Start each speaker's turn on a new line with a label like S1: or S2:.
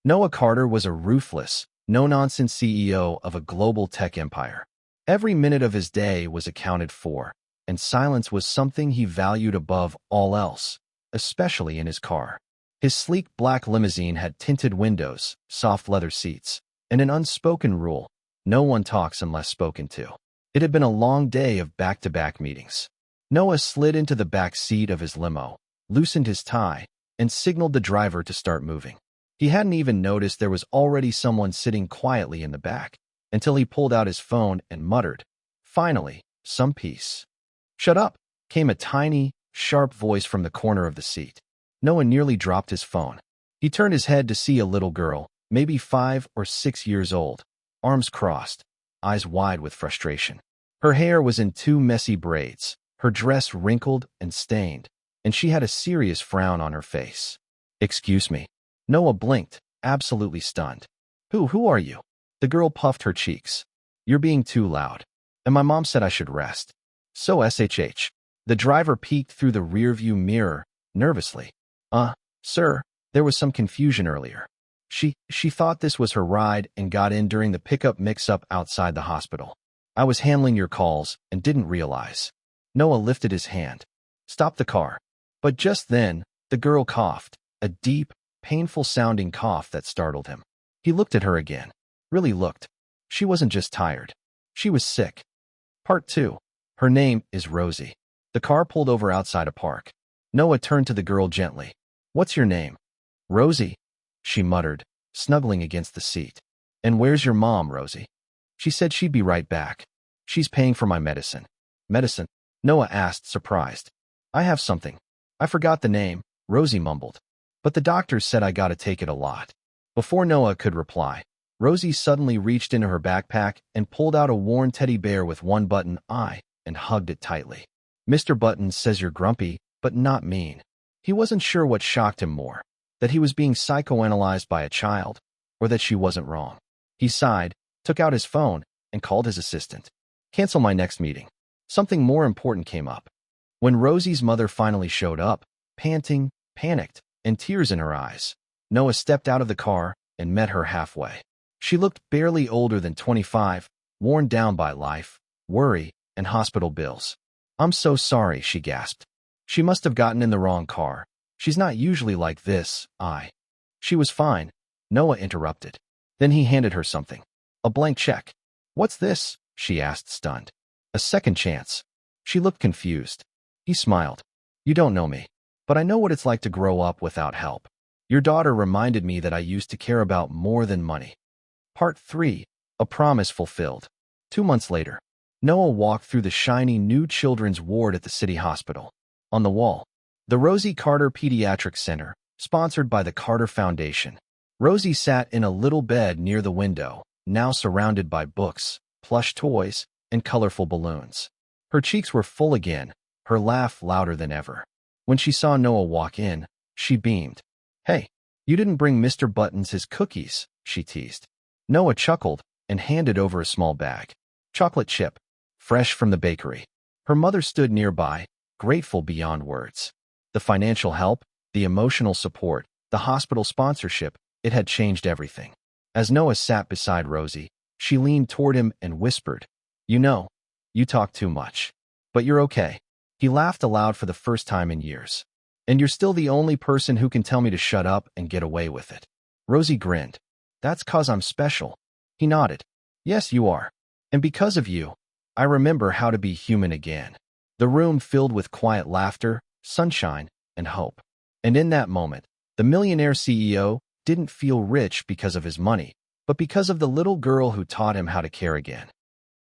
S1: Noah Carter was a ruthless, no-nonsense CEO of a global tech empire. Every minute of his day was accounted for, and silence was something he valued above all else, especially in his car. His sleek black limousine had tinted windows, soft leather seats, and an unspoken rule: no one talks unless spoken to. It had been a long day of back-to-back meetings. Noah slid into the back seat of his limo, loosened his tie, and signaled the driver to start moving. He hadn't even noticed there was already someone sitting quietly in the back, until he pulled out his phone and muttered, "Finally, some peace." "Shut up," came a tiny, sharp voice from the corner of the seat. Noah nearly dropped his phone. He turned his head to see a little girl, maybe 5 or 6 years old, arms crossed, eyes wide with frustration. Her hair was in 2 messy braids, her dress wrinkled and stained, and she had a serious frown on her face. "Excuse me." Noah blinked, absolutely stunned. Who are you?" The girl puffed her cheeks. "You're being too loud. And my mom said I should rest." "So SHH. The driver peeked through the rearview mirror, nervously. Sir, there was some confusion earlier. She thought this was her ride and got in during the pickup mix-up outside the hospital. I was handling your calls and didn't realize." Noah lifted his hand. "Stop the car." But just then, the girl coughed, a deep, painful-sounding cough that startled him. He looked at her again. Really looked. She wasn't just tired. She was sick. Part 2. Her name is Rosie. The car pulled over outside a park. Noah turned to the girl gently. "What's your name?" "Rosie," she muttered, snuggling against the seat. "And where's your mom, Rosie?" "She said she'd be right back. She's paying for my medicine." "Medicine?" Noah asked, surprised. "I have something. I forgot the name," Rosie mumbled. "But the doctors said I gotta take it a lot." Before Noah could reply, Rosie suddenly reached into her backpack and pulled out a worn teddy bear with one button eye and hugged it tightly. "Mr. Buttons says you're grumpy, but not mean." He wasn't sure what shocked him more, that he was being psychoanalyzed by a child, or that she wasn't wrong. He sighed, took out his phone, and called his assistant. "Cancel my next meeting. Something more important came up." When Rosie's mother finally showed up, panting, panicked, and tears in her eyes, Noah stepped out of the car and met her halfway. She looked barely older than 25, worn down by life, worry, and hospital bills. "I'm so sorry," she gasped. "She must have gotten in the wrong car. She's not usually like this, She was fine," Noah interrupted. Then he handed her something. A blank check. "What's this?" she asked, stunned. "A second chance." She looked confused. He smiled. "You don't know me, but I know what it's like to grow up without help. Your daughter reminded me that I used to care about more than money." Part 3. A Promise Fulfilled. 2 months later, Noah walked through the shiny new children's ward at the city hospital. On the wall, the Rosie Carter Pediatric Center, sponsored by the Carter Foundation. Rosie sat in a little bed near the window, now surrounded by books, plush toys, and colorful balloons. Her cheeks were full again, her laugh louder than ever. When she saw Noah walk in, she beamed. "Hey, you didn't bring Mr. Buttons his cookies," she teased. Noah chuckled and handed over a small bag. Chocolate chip, fresh from the bakery. Her mother stood nearby, grateful beyond words. The financial help, the emotional support, the hospital sponsorship, it had changed everything. As Noah sat beside Rosie, she leaned toward him and whispered, "You know, you talk too much. But you're okay." He laughed aloud for the first time in years. "And you're still the only person who can tell me to shut up and get away with it." Rosie grinned. "That's 'cause I'm special." He nodded. "Yes, you are. And because of you, I remember how to be human again." The room filled with quiet laughter, sunshine, and hope. And in that moment, the millionaire CEO didn't feel rich because of his money, but because of the little girl who taught him how to care again.